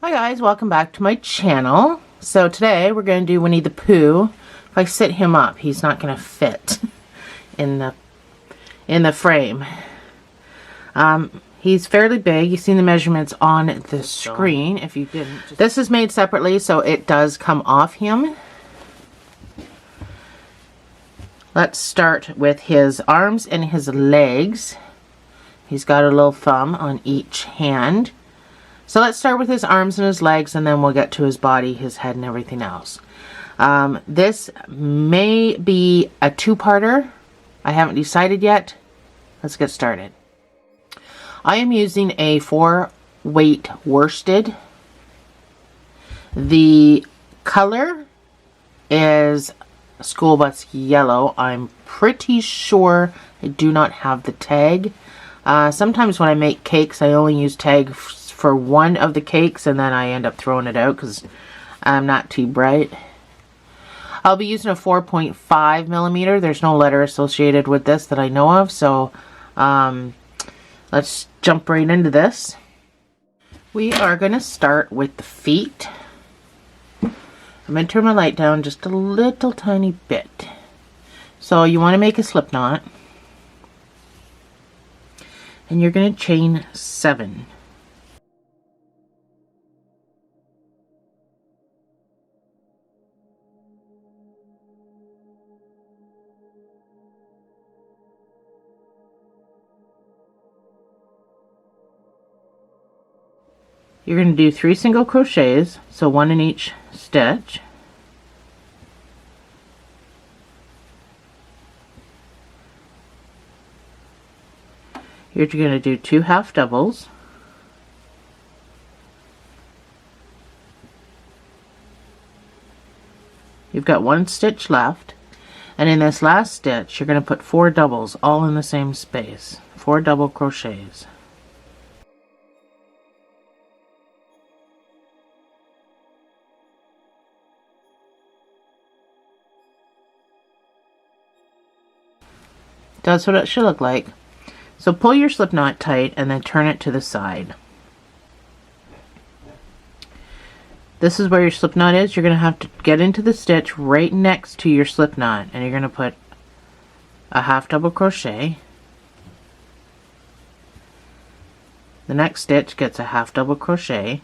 Hi guys, welcome back to my channel. So today we're going to do Winnie the Pooh. If I sit him up, he's not going to fit in the frame. He's fairly big. You've seen the measurements on the screen. If you didn't, this is made separately, so it does come off him. Let's start with his arms and his legs. He's got a little thumb on each hand. So let's start with his arms and his legs, and then we'll get to his body, his head, and everything else. This may be a two-parter. I haven't decided yet. Let's get started. I am using a 4-weight worsted. The color is school bus yellow. I'm pretty sure I do not have the tag. Sometimes when I make cakes, I only use tag for one of the cakes, and then I end up throwing it out because I'm not too bright. I'll be using a 4.5 millimeter. There's no letter associated with this that I know of, so let's jump right into this. We are going to start with the feet. I'm going to turn my light down just a little tiny bit. So you want to make a slip knot, and you're going to chain 7. You're going to do 3 single crochets, so 1 in each stitch. You're going to do 2 half doubles. You've got 1 stitch left, and in this last stitch you're going to put 4 doubles all in the same space. 4 double crochets. That's what it should look like. So pull your slip knot tight and then turn it to the side. This is where your slip knot is. You're going to have to get into the stitch right next to your slip knot, and you're going to put a half double crochet. The next stitch gets a half double crochet.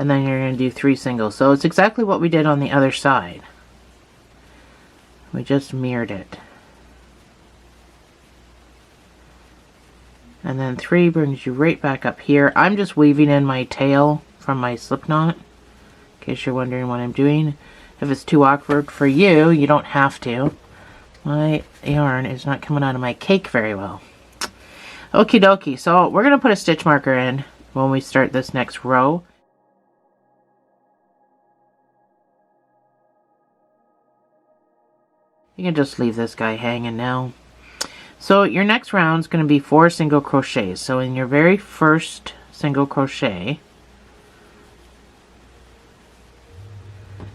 And then you're going to do 3 singles. So it's exactly what we did on the other side. We just mirrored it. And then 3 brings you right back up here. I'm just weaving in my tail from my slip knot, in case you're wondering what I'm doing. If it's too awkward for you, you don't have to. My yarn is not coming out of my cake very well. Okie dokie, so we're going to put a stitch marker in when we start this next row. You can just leave this guy hanging now. So your next round is going to be 4 single crochets. So in your very first single crochet,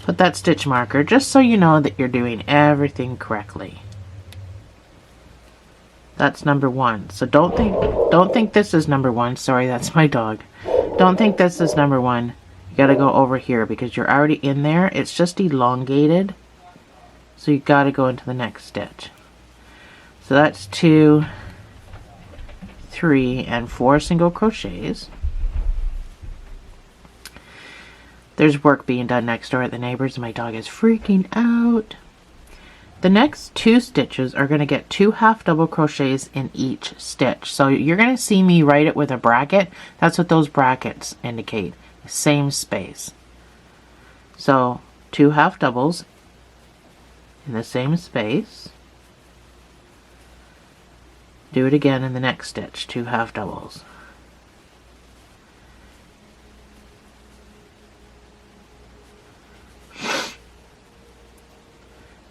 put that stitch marker just so you know that you're doing everything correctly. That's number 1. So don't think this is number 1. Sorry, that's my dog. Don't think this is number 1. You got to go over here because you're already in there. It's just elongated. So you got to go into the next stitch. So that's 2, 3, and 4 single crochets. There's work being done next door at the neighbors. My dog is freaking out. The next 2 stitches are going to get 2 half double crochets in each stitch. So you're going to see me write it with a bracket. That's what those brackets indicate. Same space. So 2 half doubles in the same space. Do it again in the next stitch, 2 half doubles.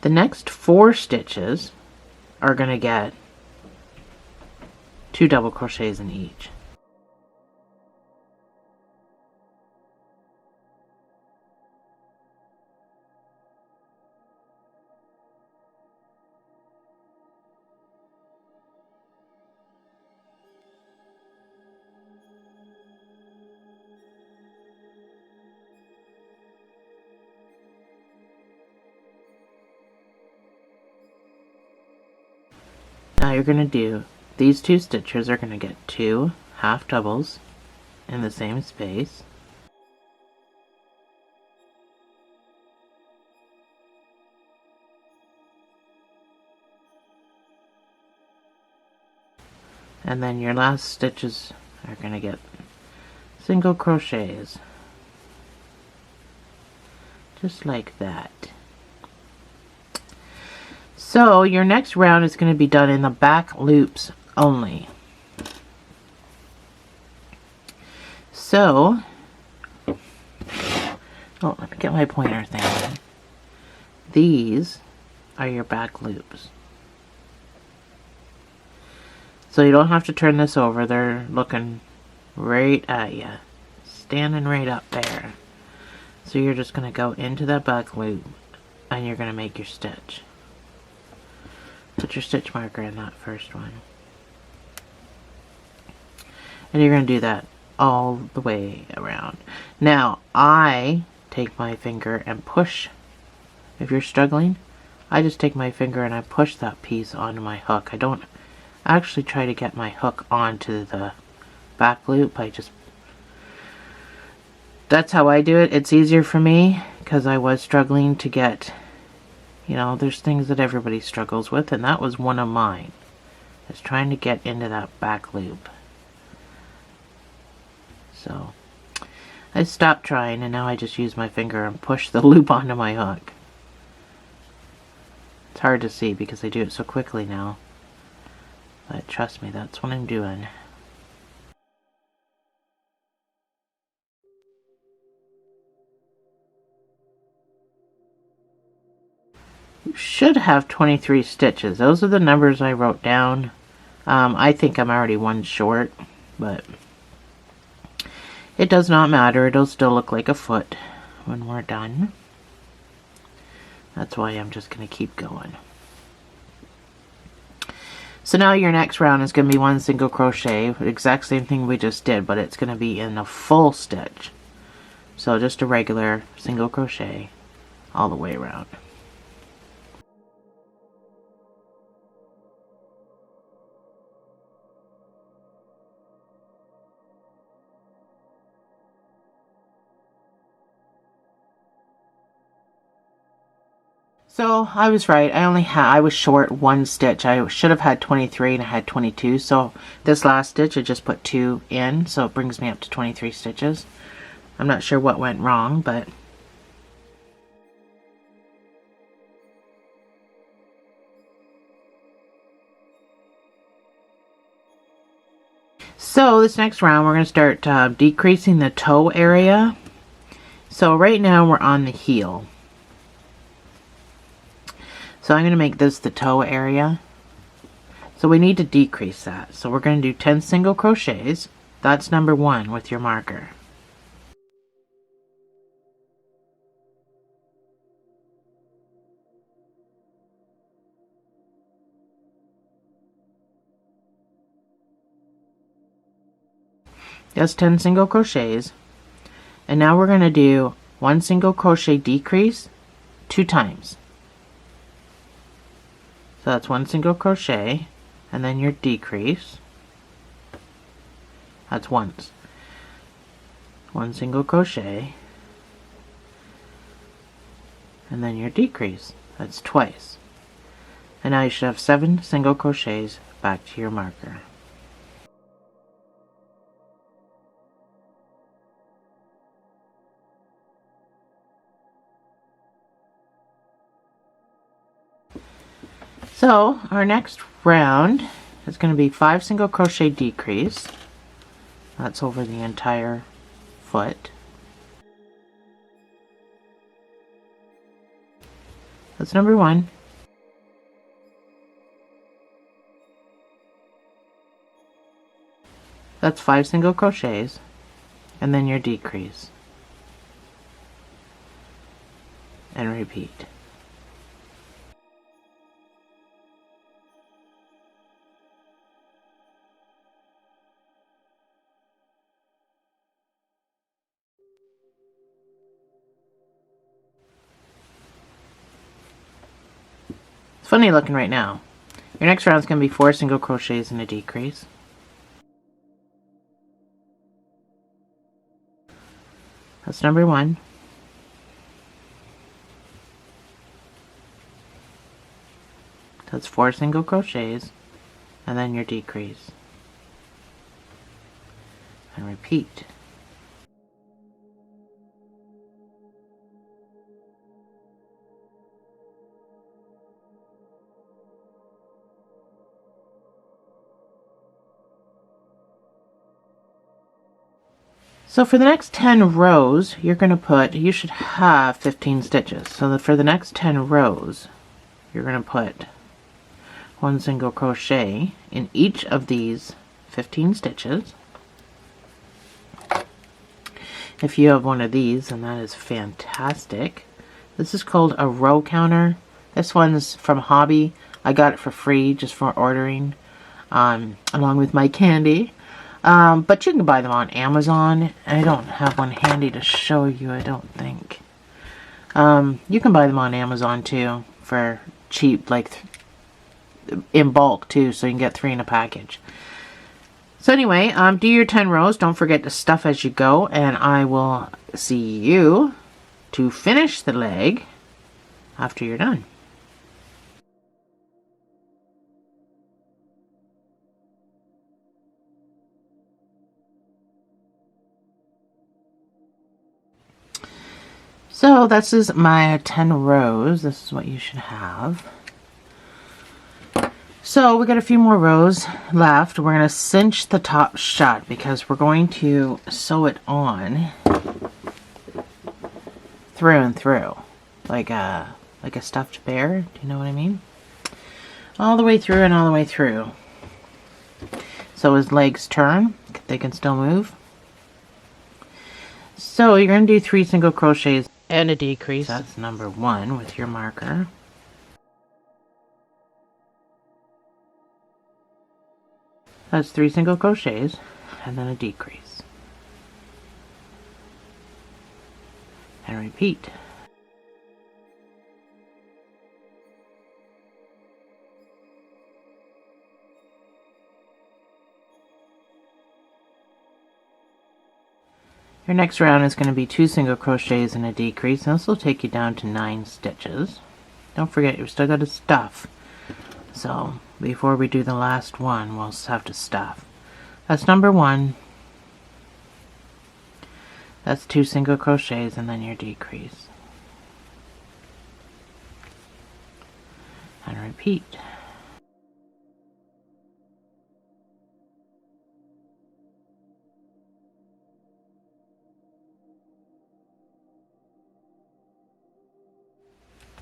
The next 4 stitches are going to get 2 double crochets in each. now you're going to do, these 2 stitches are going to get 2 half doubles in the same space. And then your last stitches are going to get single crochets. Just like that. So your next round is going to be done in the back loops only. So, oh, let me get my pointer thing. These are your back loops. So you don't have to turn this over. They're looking right at you. Standing right up there. So you're just going to go into that back loop and you're going to make your stitch. Put your stitch marker in that first one. And you're going to do that all the way around. Now, I take my finger and push. If you're struggling, I just take my finger and I push that piece onto my hook. I don't actually try to get my hook onto the back loop. That's how I do it. It's easier for me because I was struggling to get, you know, there's things that everybody struggles with, and that was one of mine. Is trying to get into that back loop. So I stopped trying and now I just use my finger and push the loop onto my hook. It's hard to see because I do it so quickly now. But trust me, that's what I'm doing. You should have 23 stitches. Those are the numbers I wrote down. I think I'm already one short, but it does not matter. It'll still look like a foot when we're done. That's why I'm just going to keep going. So now your next round is going to be 1 single crochet, the exact same thing we just did, but it's going to be in a full stitch. So just a regular single crochet all the way around. So I was right. I was short 1 stitch. I should have had 23 and I had 22. So this last stitch I just put 2 in, so it brings me up to 23 stitches. I'm not sure what went wrong, but so this next round we're going to start decreasing the toe area. So right now we're on the heel. So I'm going to make this the toe area. So we need to decrease that. So we're going to do 10 single crochets. That's number 1 with your marker. That's 10 single crochets. And now we're going to do 1 single crochet decrease 2 times. So that's 1 single crochet and then your decrease. That's once. 1 single crochet and then your decrease. That's twice. And now you should have 7 single crochets back to your marker. So our next round is going to be 5 single crochet decrease. That's over the entire foot. That's number 1. That's 5 single crochets and then your decrease. And repeat. It's funny looking right now. Your next round is going to be 4 single crochets and a decrease. That's number 1. That's 4 single crochets and then your decrease. And repeat. So for the next 10 rows, you're going to put, you should have 15 stitches. So that for the next 10 rows, you're going to put 1 single crochet in each of these 15 stitches. If you have one of these, then that is fantastic. This is called a row counter. This one's from Hobby. I got it for free just for ordering, along with my candy. But you can buy them on Amazon. I don't have one handy to show you, I don't think. You can buy them on Amazon too for cheap, like in bulk too, so you can get 3 in a package. So anyway, do your 10 rows. Don't forget to stuff as you go, and I will see you to finish the leg after you're done. So this is my 10 rows. This is what you should have. So we got a few more rows left. We're going to cinch the top shut because we're going to sew it on through and through, like a stuffed bear. Do you know what I mean? All the way through and all the way through. So his legs turn, they can still move. So you're going to do 3 single crochets and a decrease. That's number 1 with your marker. That's 3 single crochets and then a decrease. And repeat. Your next round is going to be 2 single crochets and a decrease, and this will take you down to 9 stitches. Don't forget, you've still got to stuff. So before we do the last one, we'll have to stuff. That's number 1. That's 2 single crochets and then your decrease. And repeat.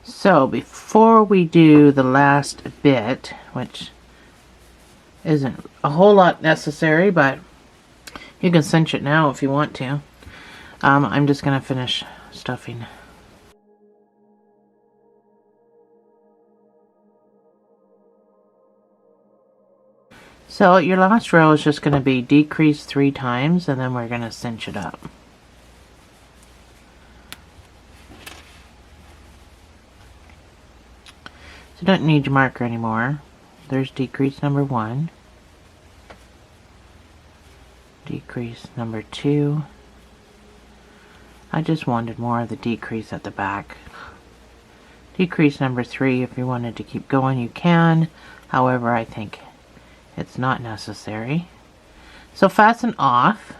So before we do the last bit, which isn't a whole lot necessary, but you can cinch it now if you want to, I'm just going to finish stuffing. So your last row is just going to be decrease 3 times, and then we're going to cinch it up. So you don't need your marker anymore. There's decrease number 1, decrease number 2. I just wanted more of the decrease at the back. Decrease number 3, if you wanted to keep going, you can. However, I think it's not necessary. So fasten off.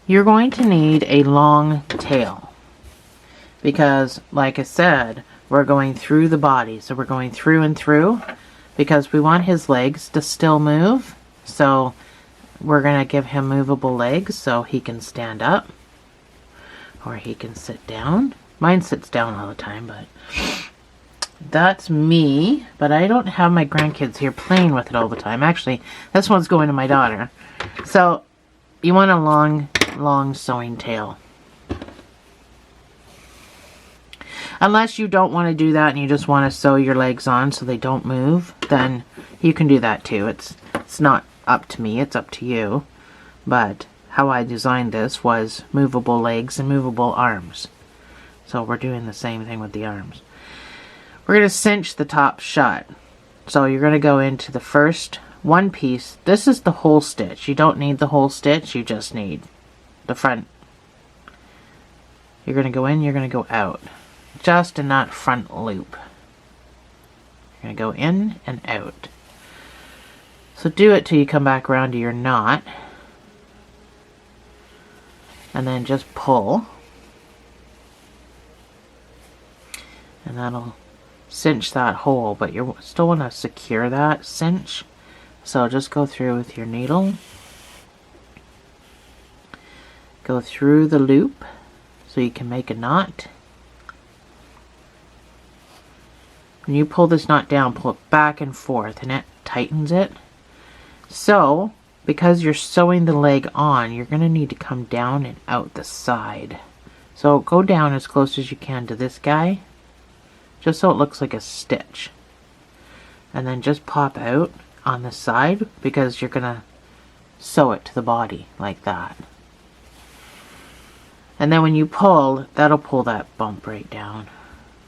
You're going to need a long tail because, like I said, we're going through the body. So we're going through and through because we want his legs to still move. So we're going to give him movable legs so he can stand up or he can sit down. Mine sits down all the time, but that's me. But I don't have my grandkids here playing with it all the time. Actually, this one's going to my daughter. So you want a long sewing tail. Unless you don't want to do that and you just want to sew your legs on so they don't move, then you can do that too. It's not up to me, it's up to you. But how I designed this was movable legs and movable arms. So we're doing the same thing with the arms. We're going to cinch the top shut. So you're going to go into the first one piece. This is the whole stitch. You don't need the whole stitch, you just need the front. You're going to go in, you're going to go out. Just in that front loop. You're going to go in and out. So do it till you come back around to your knot. And then just pull. And that'll cinch that hole, but you still want to secure that cinch. So just go through with your needle. Go through the loop so you can make a knot. When you pull this knot down, pull it back and forth and it tightens it. So, because you're sewing the leg on, you're going to need to come down and out the side. So go down as close as you can to this guy, just so it looks like a stitch. And then just pop out on the side because you're going to sew it to the body like that. And then when you pull, that'll pull that bump right down.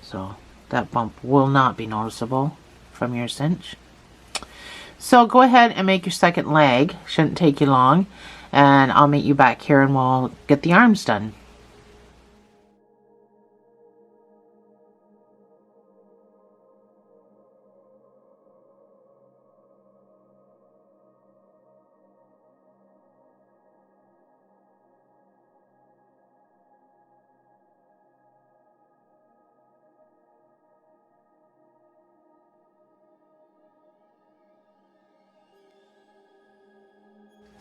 So that bump will not be noticeable from your cinch. So go ahead and make your second leg. Shouldn't take you long. And I'll meet you back here and we'll get the arms done.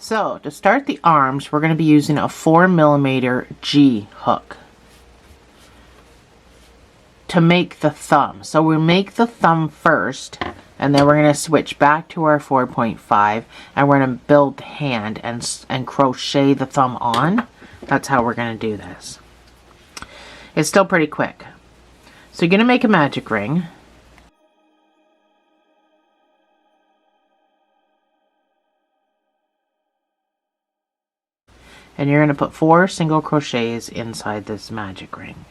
So to start the arms, we're going to be using a 4mm G hook to make the thumb. So we'll make the thumb first, and then we're going to switch back to our 4.5, and we're going to build the hand and crochet the thumb on. That's how we're going to do this. It's still pretty quick. So you're going to make a magic ring. And you're going to put 4 single crochets inside this magic ring.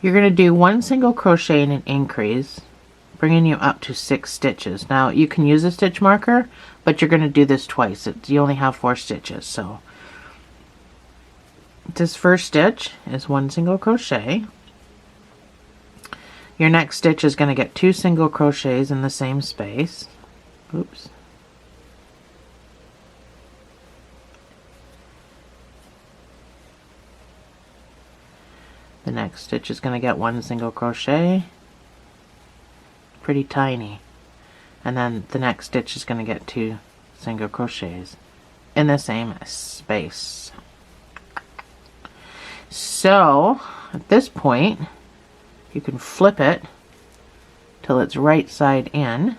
You're going to do 1 single crochet in an increase, bringing you up to 6 stitches. Now you can use a stitch marker, but you're going to do this twice. You only have 4 stitches. So this first stitch is 1 single crochet. Your next stitch is going to get 2 single crochets in the same space. Oops. The next stitch is going to get 1 single crochet. Pretty tiny. And then the next stitch is going to get 2 single crochets in the same space. So at this point, you can flip it till it's right side in.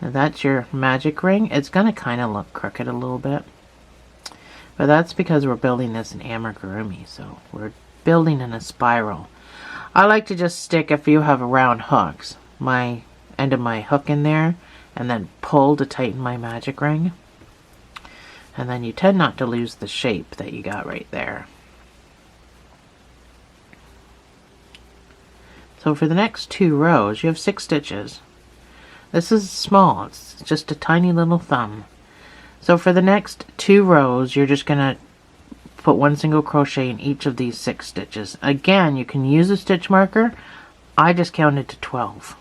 And that's your magic ring. It's going to kind of look crooked a little bit. But that's because we're building this in amigurumi. So we're building in a spiral. I like to just stick, if you have round hooks, my end of my hook in there. And then pull to tighten my magic ring. And then you tend not to lose the shape that you got right there. So for the next 2 rows, you have 6 stitches. This is small, it's just a tiny little thumb. So for the next 2 rows, you're just going to put 1 single crochet in each of these 6 stitches. Again, you can use a stitch marker. I just counted to 12.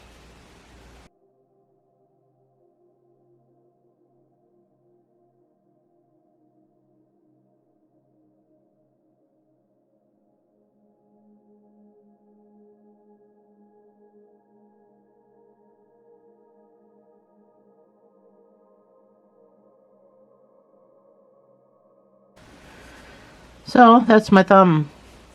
So that's my thumb.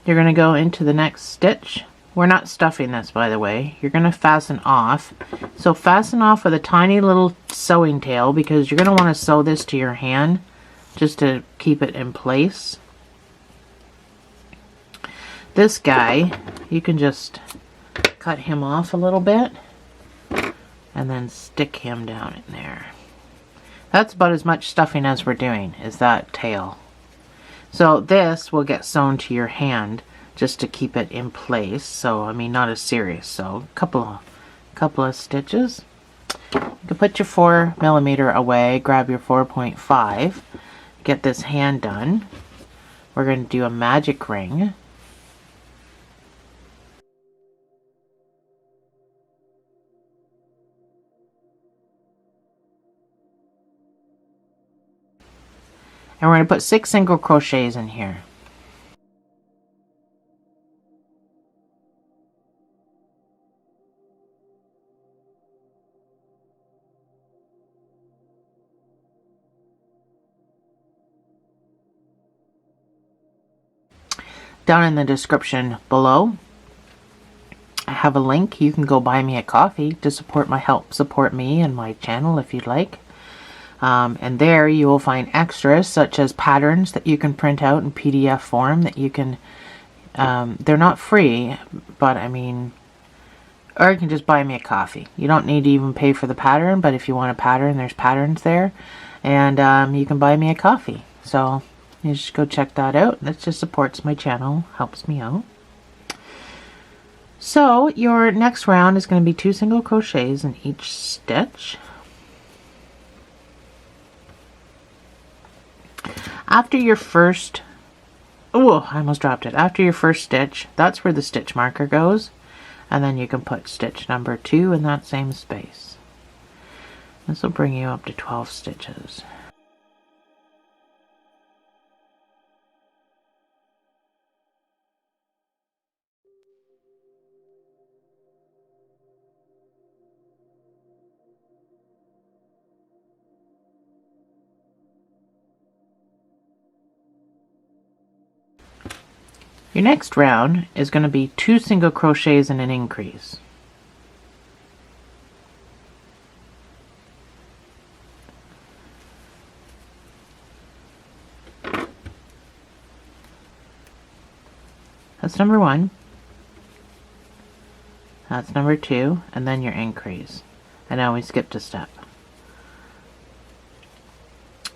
You're going to go into the next stitch. We're not stuffing this, by the way. You're going to fasten off. So fasten off with a tiny little sewing tail because you're going to want to sew this to your hand just to keep it in place. This guy, you can just cut him off a little bit and then stick him down in there. That's about as much stuffing as we're doing, is that tail. So this will get sewn to your hand just to keep it in place. So, I mean, not as serious. So, couple of stitches. You can put your 4mm away, grab your 4.5, get this hand done. We're going to do a magic ring. And we're going to put 6 single crochets in here. Down in the description below, I have a link. You can go buy me a coffee to support me and my channel if you'd like. And there you will find extras such as patterns that you can print out in PDF form that you can, they're not free, but I mean, or you can just buy me a coffee. You don't need to even pay for the pattern, but if you want a pattern, there's patterns there. And you can buy me a coffee. So you just go check that out. That just supports my channel, helps me out. So your next round is going to be 2 single crochets in each stitch. After your first, oh, I almost dropped it. After your first stitch, that's where the stitch marker goes. And then you can put stitch number 2 in that same space. This will bring you up to 12 stitches. Your next round is going to be 2 single crochets and an increase. That's number 1. That's number 2, and then your increase. And now we skipped a step.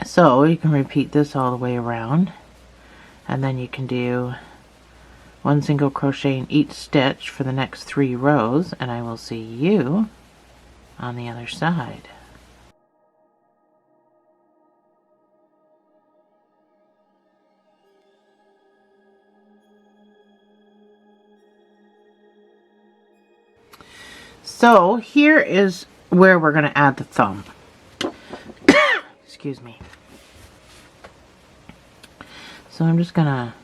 So you can repeat this all the way around, and then you can do 1 single crochet in each stitch for the next 3 rows, and I will see you on the other side. So here is where we're going to add the thumb. Excuse me. So I'm just going to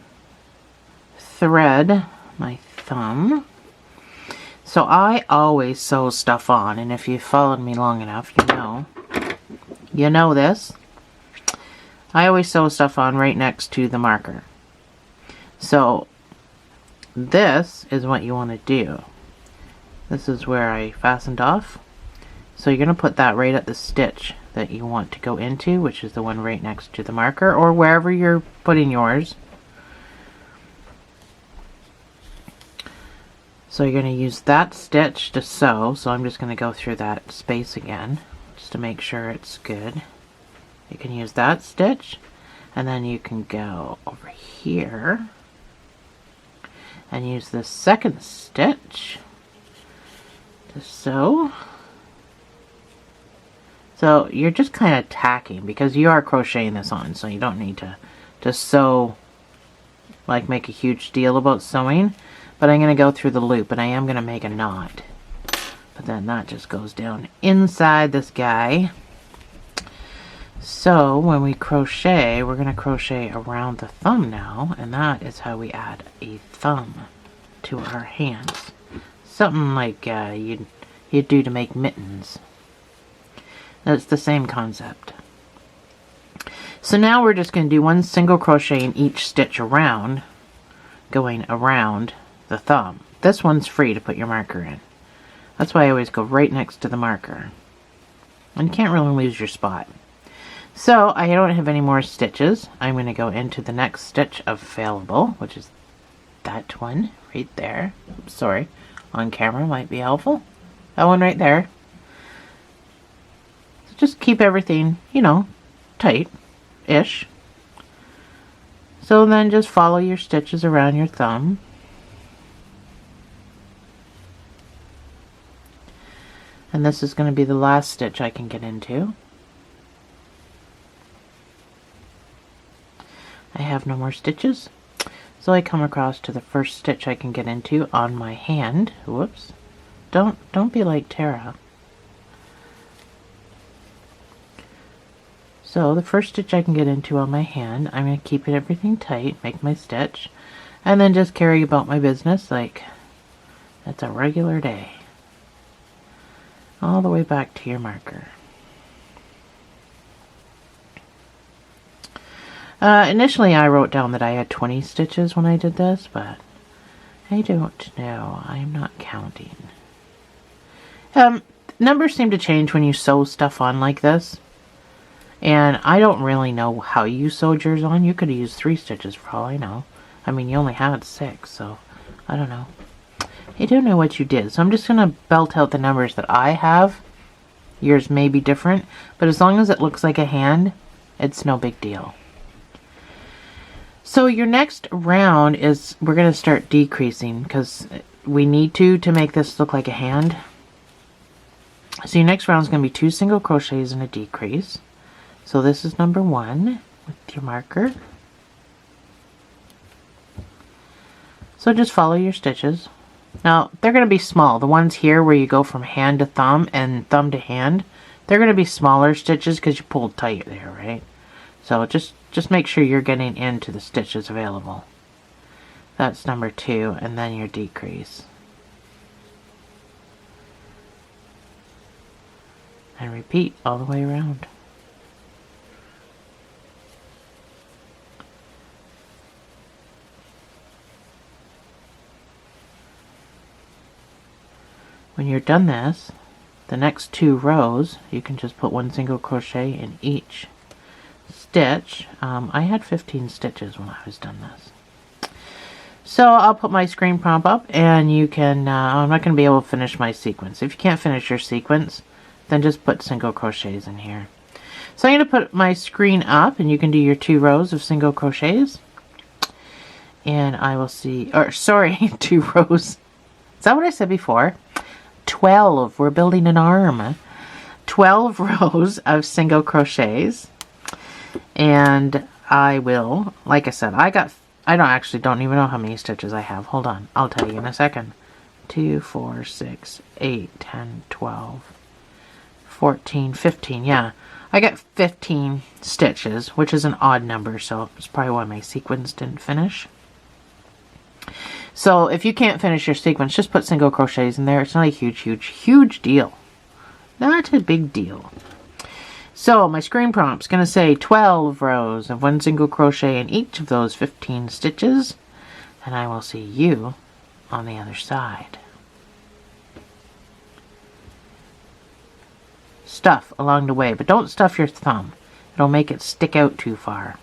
thread my thumb. So I always sew stuff on, and if you've followed me long enough, you know this. I always sew stuff on right next to the marker. So this is what you want to do. This is where I fastened off. So you're going to put that right at the stitch that you want to go into, which is the one right next to the marker, or wherever you're putting yours. So you're going to use that stitch to sew. So I'm just going to go through that space again, just to make sure it's good. You can use that stitch, and then you can go over here and use the second stitch to sew. So you're just kind of tacking, because you are crocheting this on, so you don't need to sew, like make a huge deal about sewing. But I'm going to go through the loop, and I am going to make a knot. But then that just goes down inside this guy. So when we crochet, we're going to crochet around the thumb now, and that is how we add a thumb to our hands. Something like you'd do to make mittens. That's the same concept. So now we're just going to do 1 single crochet in each stitch around, going around the thumb. This one's free to put your marker in. That's why I always go right next to the marker. And you can't really lose your spot. So I don't have any more stitches. I'm going to go into the next stitch available, which is that one right there. Oops, sorry, on camera might be helpful. That one right there. just keep everything, you know, tight-ish. So then just follow your stitches around your thumb. And this is going to be the last stitch I can get into. I have no more stitches. So I come across to the first stitch I can get into on my hand. Whoops. Don't be like Tara. So the first stitch I can get into on my hand, I'm going to keep everything tight, make my stitch, and then just carry about my business like it's a regular day. All the way back to your marker. Initially I wrote down that I had 20 stitches when I did this, but I don't know. I'm not counting. Numbers seem to change when you sew stuff on like this. And I don't really know how you sewed yours on. You could have used 3 stitches for all I know. I mean, you only had 6, so I don't know. I don't know what you did. So I'm just going to belt out the numbers that I have. Yours may be different, but as long as it looks like a hand, it's no big deal. So your next round is, we're going to start decreasing because we need to make this look like a hand. So your next round is going to be 2 single crochets and a decrease. So this is number 1 with your marker. So just follow your stitches. Now they're going to be small. The ones here where you go from hand to thumb and thumb to hand, they're going to be smaller stitches because you pulled tight there, right? So just make sure you're getting into the stitches available. That's number 2, and then your decrease. And repeat all the way around. When you're done this, the next 2 rows, you can just put 1 single crochet in each stitch. I had 15 stitches when I was done this. So I'll put my screen prompt up, and you can, I'm not going to be able to finish my sequence. If you can't finish your sequence, then just put single crochets in here. So I'm going to put my screen up, and you can do your 2 rows of single crochets. And I will see, or sorry, 2 rows. Is that what I said before? 12. We're building an arm. 12 rows of single crochets. And I will, like I said, I don't even know how many stitches I have. Hold on, I'll tell you in a second. 2, 4, 6, 8, 10, 12, 14, 15. Yeah, I got 15 stitches, which is an odd number, so it's probably why my sequence didn't finish. So if you can't finish your sequence, just put single crochets in there. It's not a huge deal. Not a big deal. So my screen prompt's going to say 12 rows of 1 single crochet in each of those 15 stitches. And I will see you on the other side. Stuff along the way, but don't stuff your thumb. It'll make it stick out too far.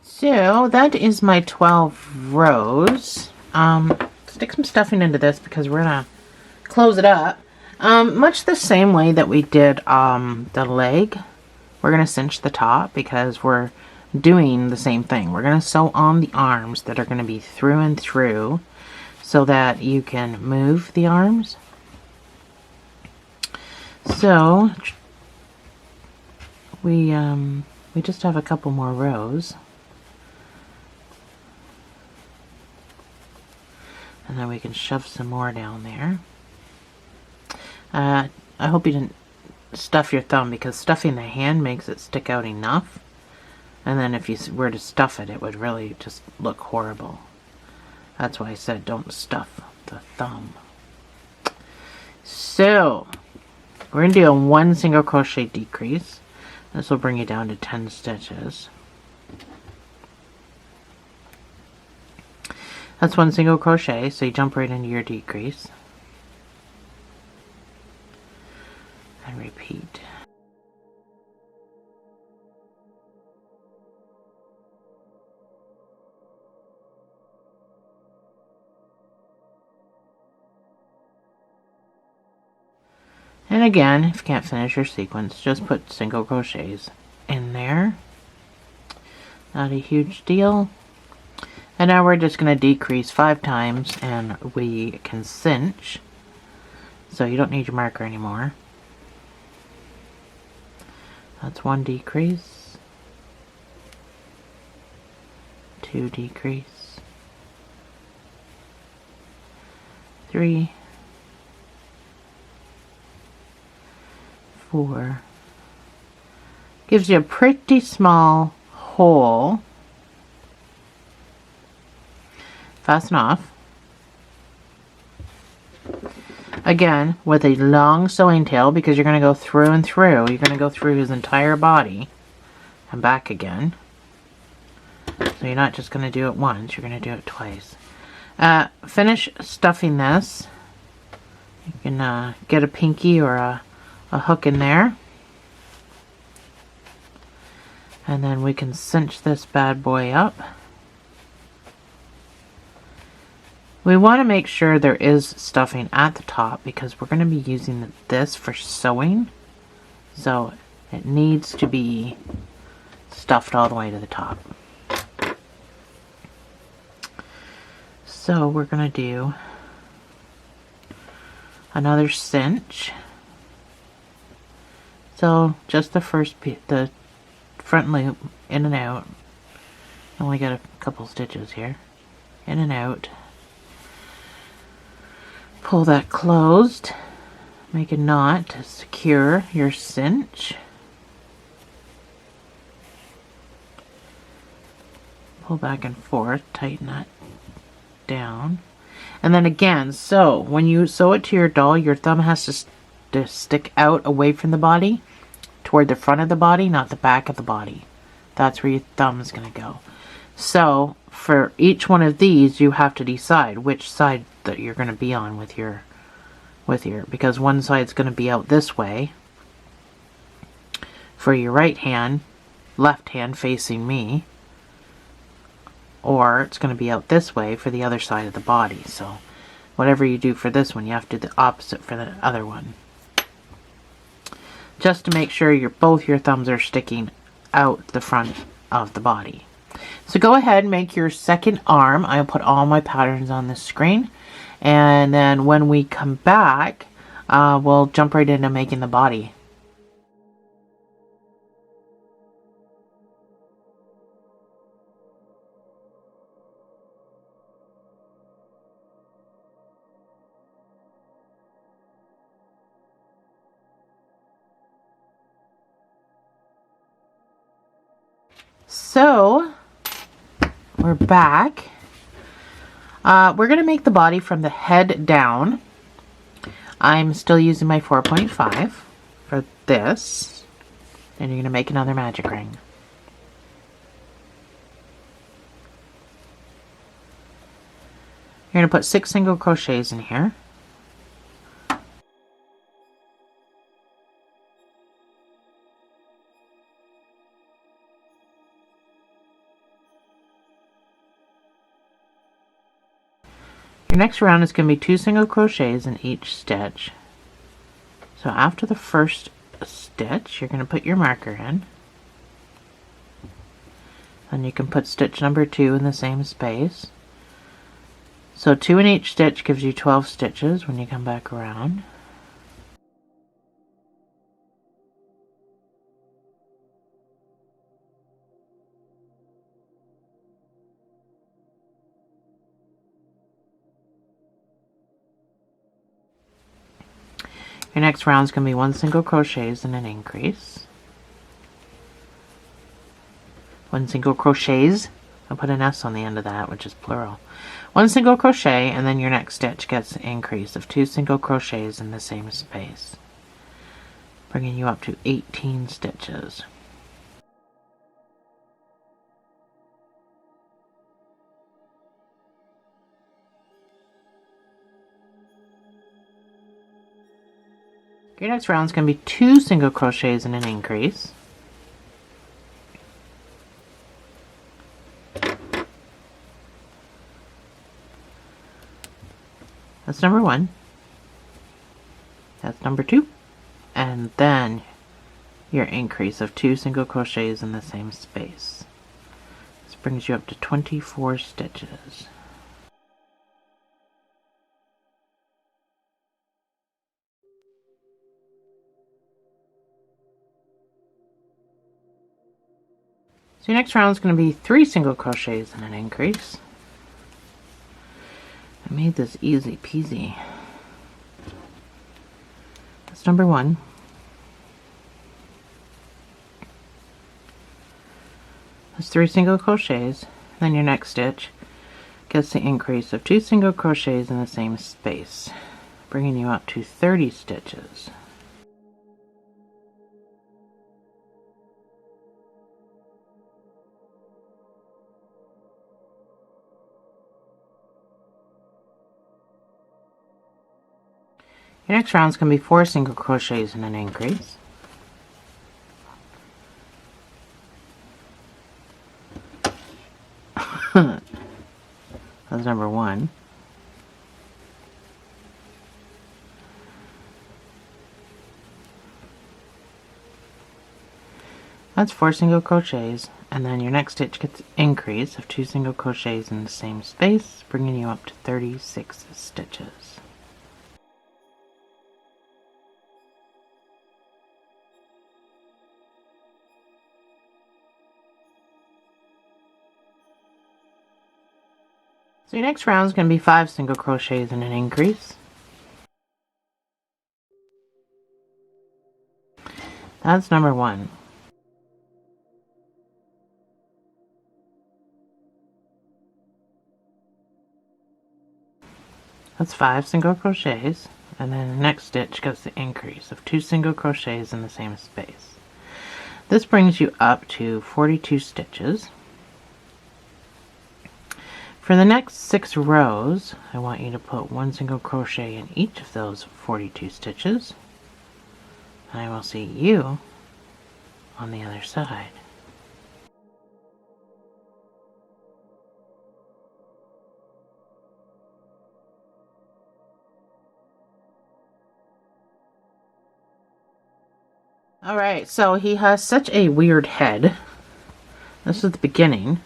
So that is my 12 rows. Stick some stuffing into this because we're gonna close it up. Much the same way that we did the leg. We're gonna cinch the top because we're doing the same thing. We're gonna sew on the arms that are gonna be through and through so that you can move the arms. So we just have a couple more rows. And then we can shove some more down there. I hope you didn't stuff your thumb because stuffing the hand makes it stick out enough. And then if you were to stuff it, it would really just look horrible. That's why I said don't stuff the thumb. So, we're going to do a 1 single crochet decrease. This will bring you down to 10 stitches. That's 1 single crochet, so you jump right into your decrease. And repeat. And again, if you can't finish your sequence, just put single crochets in there. Not a huge deal. And now we're just going to decrease 5 times and we can cinch. So you don't need your marker anymore. That's 1 decrease. 2 decrease. 3. 4. Gives you a pretty small hole. Fasten off. Again, with a long sewing tail, because you're going to go through and through. You're going to go through his entire body and back again. So you're not just going to do it once, you're going to do it twice. Finish stuffing this. You can get a pinky or a hook in there. And then we can cinch this bad boy up. We want to make sure there is stuffing at the top because we're going to be using this for sewing. So it needs to be stuffed all the way to the top. So we're going to do another cinch. So just the the front loop in and out. Only got a couple stitches here. In and out. Pull that closed, make a knot to secure your cinch. Pull back and forth, tighten that down. And then again, so when you sew it to your doll, your thumb has to stick out away from the body, toward the front of the body, not the back of the body. That's where your thumb is going to go. So for each one of these, you have to decide which side that you're going to be on with your because one side's going to be out this way for your right hand, left hand facing me, or it's going to be out this way for the other side of the body. So whatever you do for this one, you have to do the opposite for the other one, just to make sure both your thumbs are sticking out the front of the body. So go ahead and make your second arm. I'll put all my patterns on the screen. And then when we come back, we'll jump right into making the body. So we're back. We're going to make the body from the head down. I'm still using my 4.5 for this. And you're going to make another magic ring. You're going to put 6 single crochets in here. Your next round is going to be 2 single crochets in each stitch. So after the first stitch, you're going to put your marker in. Then you can put stitch number 2 in the same space. So 2 in each stitch gives you 12 stitches when you come back around. Your next round is going to be 1 single crochets and an increase. 1 single crochets. I'll put an S on the end of that, which is plural. 1 single crochet, and then your next stitch gets an increase of 2 single crochets in the same space, bringing you up to 18 stitches. Your next round is going to be 2 single crochets and an increase. That's number 1. That's number 2. and then your increase of 2 single crochets in the same space. This brings you up to 24 stitches. So your next round is going to be 3 single crochets and an increase. I made this easy peasy. That's number 1. That's 3 single crochets. Then your next stitch gets the increase of 2 single crochets in the same space, bringing you up to 30 stitches. Your next round is going to be 4 single crochets and an increase. That's number 1. That's 4 single crochets, and then your next stitch gets an increase of 2 single crochets in the same space, bringing you up to 36 stitches. So your next round is going to be 5 single crochets and an increase. That's number 1. That's 5 single crochets, and then the next stitch gets the increase of 2 single crochets in the same space. This brings you up to 42 stitches. For the next 6 rows, I want you to put 1 single crochet in each of those 42 stitches. And I will see you on the other side. Alright, so he has such a weird head. This is the beginning.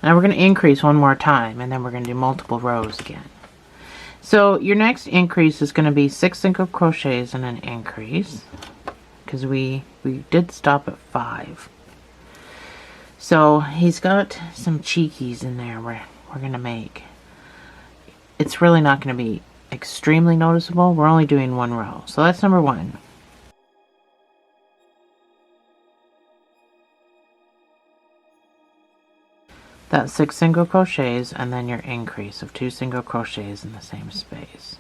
Now we're going to increase one more time, and then we're going to do multiple rows again. So your next increase is going to be 6 single crochets and an increase, because we did stop at 5. So he's got some cheekies in there we're going to make. It's really not going to be extremely noticeable. We're only doing 1 row. So that's number 1. That's 6 single crochets, and then your increase of 2 single crochets in the same space.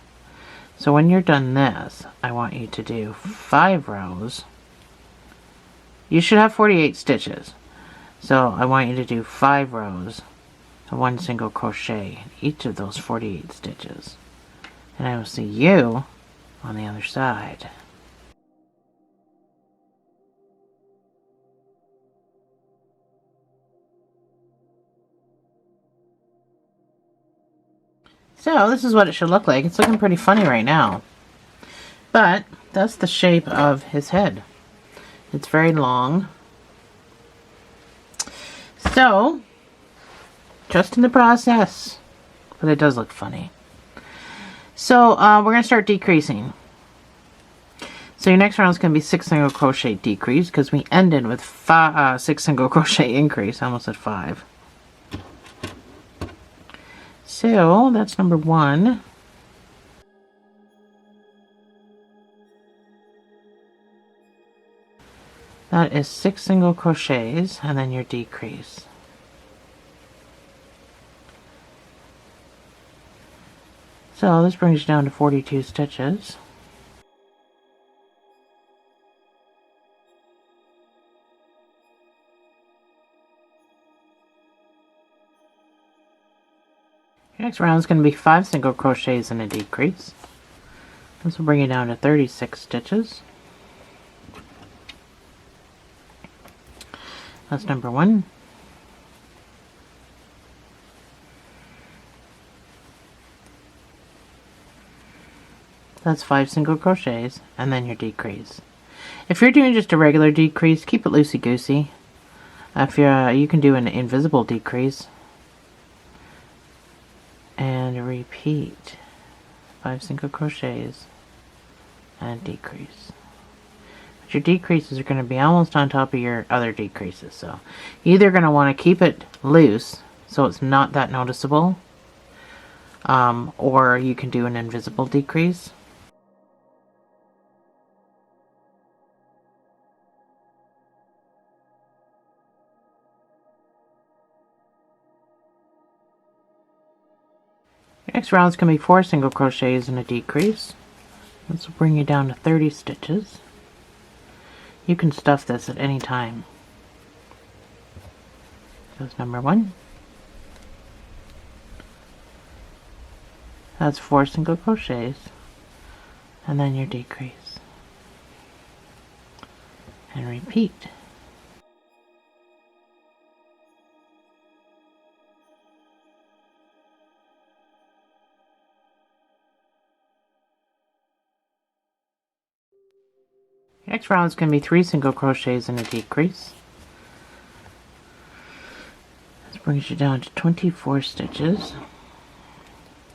So when you're done this, I want you to do 5 rows. You should have 48 stitches. So I want you to do 5 rows of 1 single crochet in each of those 48 stitches. And I will see you on the other side. So this is what it should look like. It's looking pretty funny right now. But that's the shape of his head. It's very long. So, just in the process. But it does look funny. So we're going to start decreasing. So your next round is going to be 6 single crochet decrease, because we ended with 6 single crochet increase. I almost said 5. So that's number 1. That is 6 single crochets, and then your decrease. So this brings you down to 42 stitches. Your next round is going to be 5 single crochets and a decrease. This will bring you down to 36 stitches. That's number 1. That's 5 single crochets, and then your decrease. If you're doing just a regular decrease, keep it loosey-goosey. If you're, you can do an invisible decrease. And repeat 5 single crochets and decrease. But your decreases are going to be almost on top of your other decreases, so you're either going to want to keep it loose so it's not that noticeable, or you can do an invisible decrease. Next round is going to be 4 single crochets and a decrease. This will bring you down to 30 stitches. You can stuff this at any time. Goes number 1. That's 4 single crochets and then your decrease. And repeat. Next round is going to be 3 single crochets and a decrease. This brings you down to 24 stitches.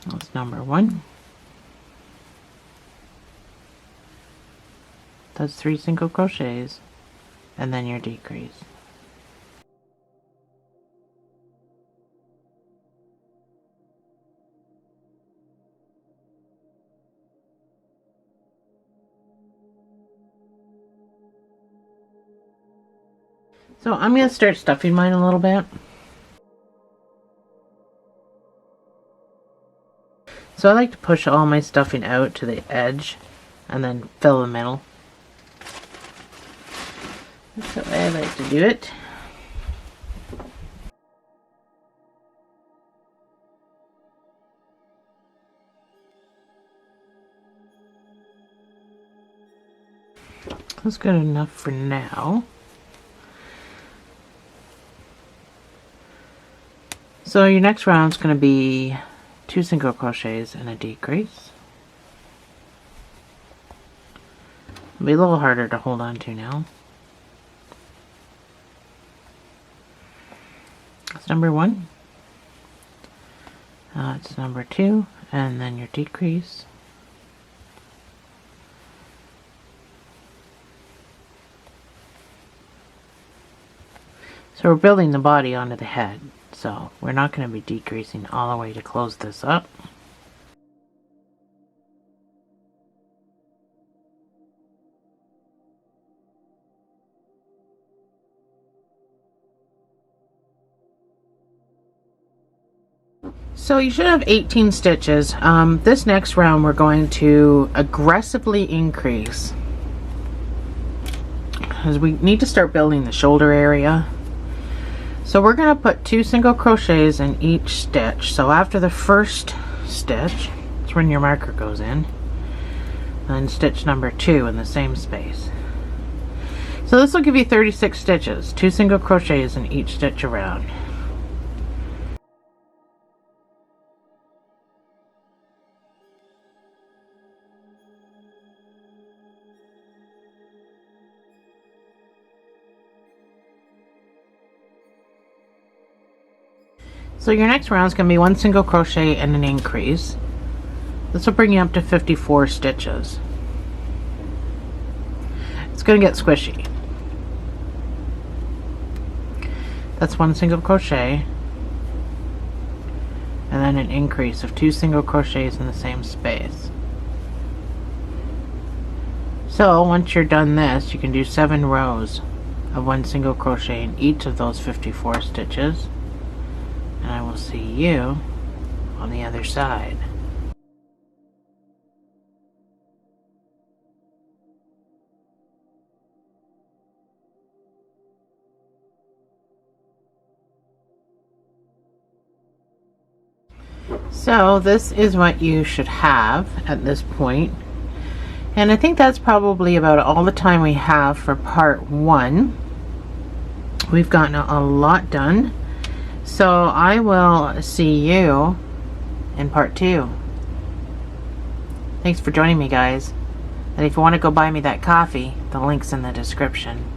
That's number 1. That's 3 single crochets and then your decrease. So I'm going to start stuffing mine a little bit. So I like to push all my stuffing out to the edge and then fill the middle. That's the way I like to do it. That's good enough for now. So your next round is going to be 2 single crochets and a decrease. It'll be a little harder to hold on to now. That's number 1. It's number 2, and then your decrease. So we're building the body onto the head. So we're not going to be decreasing all the way to close this up. So you should have 18 stitches. This next round we're going to aggressively increase, because we need to start building the shoulder area. So we're going to put 2 single crochets in each stitch. So after the first stitch, that's when your marker goes in, and stitch number 2 in the same space. So this will give you 36 stitches, 2 single crochets in each stitch around. So your next round is going to be 1 single crochet and an increase. This will bring you up to 54 stitches. It's going to get squishy. That's 1 single crochet and then an increase of 2 single crochets in the same space. So once you're done this, you can do 7 rows of 1 single crochet in each of those 54 stitches. And I will see you on the other side. So this is what you should have at this point. And I think that's probably about all the time we have for part 1. We've gotten a lot done. So I will see you in part 2. Thanks for joining me, guys. And if you want to go buy me that coffee, the link's in the description.